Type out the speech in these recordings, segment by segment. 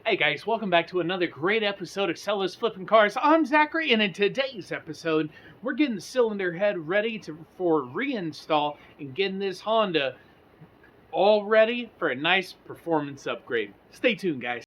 Hey guys, welcome back to another great episode of Sell Those Flipping Cars. I'm Zachary, and in today's episode, we're getting the cylinder head ready for reinstall and getting this Honda all ready for a nice performance upgrade. Stay tuned, guys.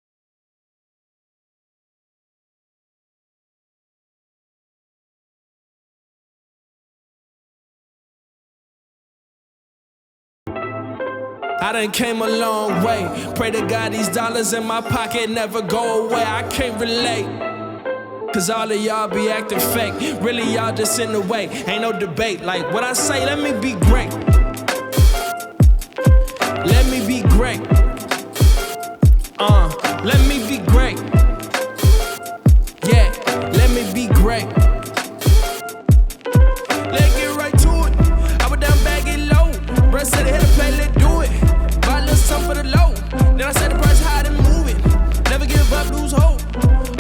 I done came a long way. Pray to God these dollars in my pocket never go away. I can't relate, cause all of y'all be acting fake. Really y'all just in the way, ain't no debate. Like what I say, let me be great. Let me be great. Let me be great. Yeah, let me be great. Let's get right to it. I was down bag it low. Bruh said hit a play, let's do it. Buy a little something for the low. Then I said the price high, then move it. Never give up, lose hope.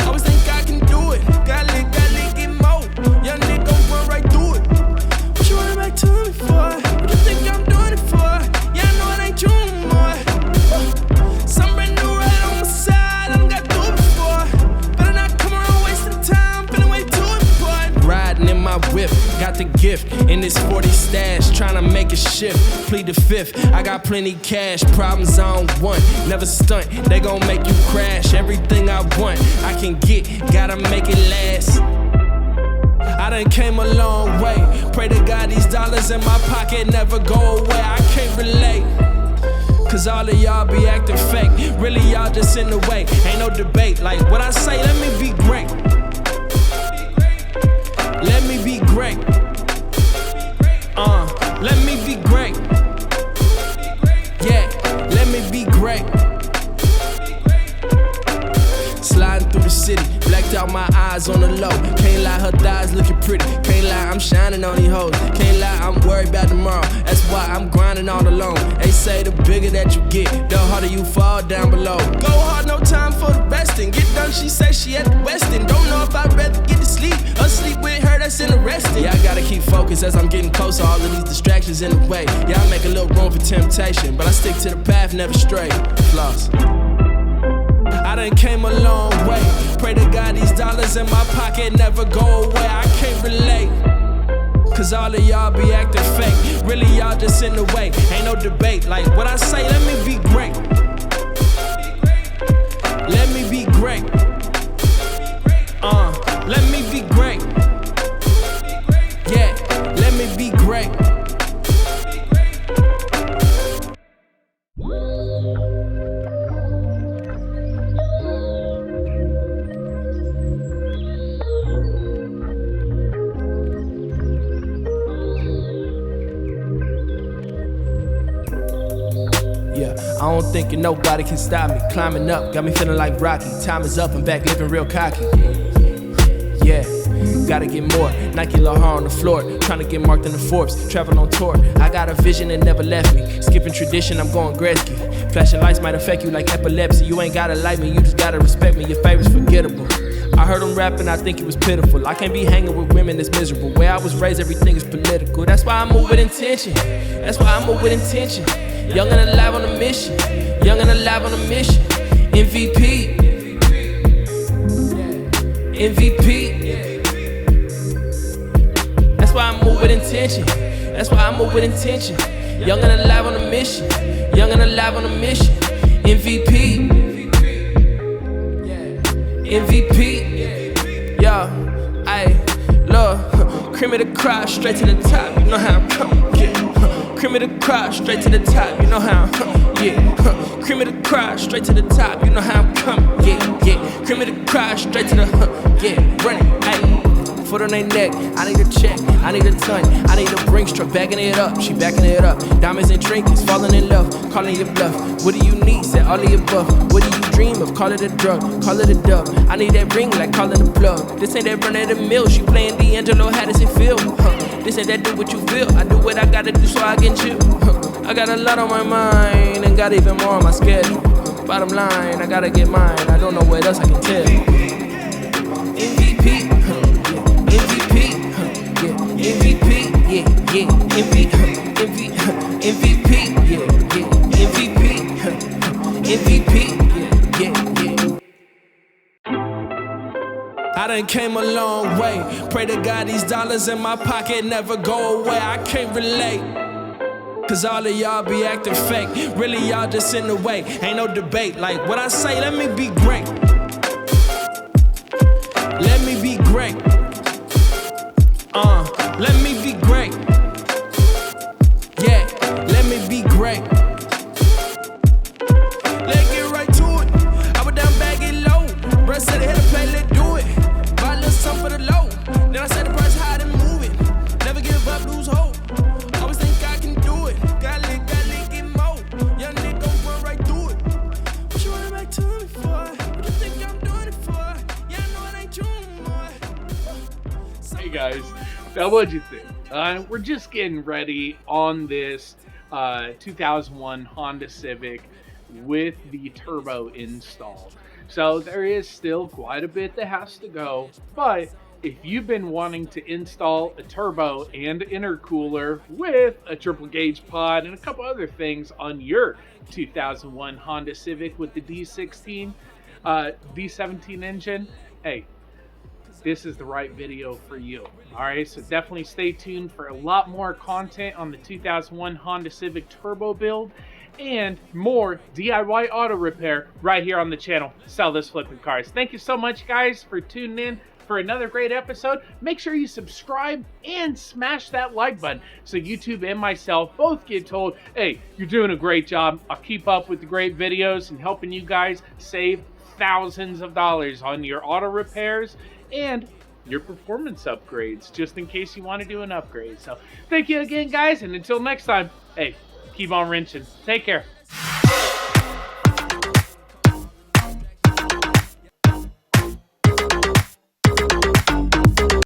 Always think I can do it. Got lit, get more. Young nigga gon' run right through it. What you running back to me for? What you think I'm doing it for? Yeah, I know it ain't you no more. Some brand new right on my side, I done got through it before. Better not come around wasting time, feeling way too important. Riding in my whip, got the gift in this 40 stash, trying to make a shift. Plead the fifth, I got plenty cash, problems I don't want. Never stunt, they gon' make you crash. Everything I want, I can get, gotta make it last. I done came a long way. Pray to God these dollars in my pocket never go away. I can't relate, cause all of y'all be acting fake. Really y'all just in the way, ain't no debate. Like what I say, let me be great. Let me be great. Let me be great. Yeah, let me be great. Sliding through the city, blacked out my eyes on the low. Can't lie, her thighs looking pretty. Can't lie, I'm shining on these hoes. Can't lie, I'm worried about tomorrow. That's why I'm grinding all alone. They say the bigger that you get, the harder you fall down below. Go hard, no time for the resting. Get done, she say she at the Westin. Don't know if I'd rather get to sleep or sleep with her, that's interesting. Yeah, I gotta keep focused as I'm getting closer. All of these distractions in the way. Yeah, I make a little room for temptation, but I stick to the path, never stray. Floss. I done came a long way. Pray to God these dollars in my pocket never go away. I can't relate, cause all of y'all be acting fake. Really y'all just in the way, ain't no debate. Like what I say, let me be great. Let me be great. Let me be great. Yeah, let me be great. I don't think nobody can stop me. Climbing up, got me feeling like Rocky. Time is up, I'm back living real cocky. Yeah, gotta get more. Nike Lahar on the floor, trying to get marked in the Forbes. Travel on tour, I got a vision that never left me. Skipping tradition, I'm going Gretzky. Flashing lights might affect you like epilepsy. You ain't gotta like me, you just gotta respect me. Your favorite's forgettable. I heard him rapping, I think it was pitiful. I can't be hanging with women that's miserable. Where I was raised, everything is political. That's why I move with intention. That's why I move with intention. Young and alive on a mission. Young and alive on a mission. MVP. MVP. That's why I move with intention. That's why I move with intention. Young and alive on a mission. Young and alive on a mission. MVP. MVP. Yo, ayy, look, cream of the crop, straight to the top. You know how I'm coming, yeah. Cream of the crop, straight to the top. You know how I'm yeah. Cream of the crop, straight to the top. You know how I'm coming, yeah. Cream of the crop, straight to the yeah. Running, ayy. Foot on their neck, I need a check, I need a ton, I need a Brinks truck, backing it up, she backing it up. Diamonds and trinkets, falling in love, calling your bluff. What do you need? Said all of the above. What do you dream of? Call it a drug, call it a dub. I need that ring like calling a plug. This ain't that run of the mill, she playing D'Angelo, how does it feel? This ain't that do what you feel, I do what I gotta do so I can chill. I got a lot on my mind, and got even more on my schedule. Bottom line, I gotta get mine, I don't know what else I can tell. MVP. MVP, yeah, MVP, MVP, yeah, MVP, MVP, yeah. I done came a long way. Pray to God these dollars in my pocket never go away. I can't relate, cause all of y'all be acting fake. Really, y'all just in the way. Ain't no debate. Like what I say, let me be great. Let me be great. Let me be great. Yeah, let me be great. Let's get right to it. I was down bag it low. Bruh said hit a play, let's do it. Buy a little something for the low. Then I said the price high, then move it. Never give up, lose hope. Always think I can do it. Got lit, get more. Young nigga gon' run right through it. What you running back to me for? What you think I'm doing it for? Yeah, I know it ain't true no more. Hey guys, now what'd you think? We're just getting ready on this 2001 Honda Civic with the turbo install. So there is still quite a bit that has to go, but if you've been wanting to install a turbo and intercooler with a triple gauge pod and a couple other things on your 2001 Honda Civic with the D17 engine, hey, this is the right video for you. Alright, so definitely stay tuned for a lot more content on the 2001 Honda Civic turbo build and more DIY auto repair right here on the channel, Sell This Flipping Cars. Thank you so much, guys, for tuning in for another great episode. Make sure you subscribe and smash that like button so YouTube and myself both get told, hey, you're doing a great job. I'll keep up with the great videos and helping you guys save thousands of dollars on your auto repairs and your performance upgrades, just in case you want to do an upgrade. So thank you again, guys, and until next time, hey, keep on wrenching. Take care.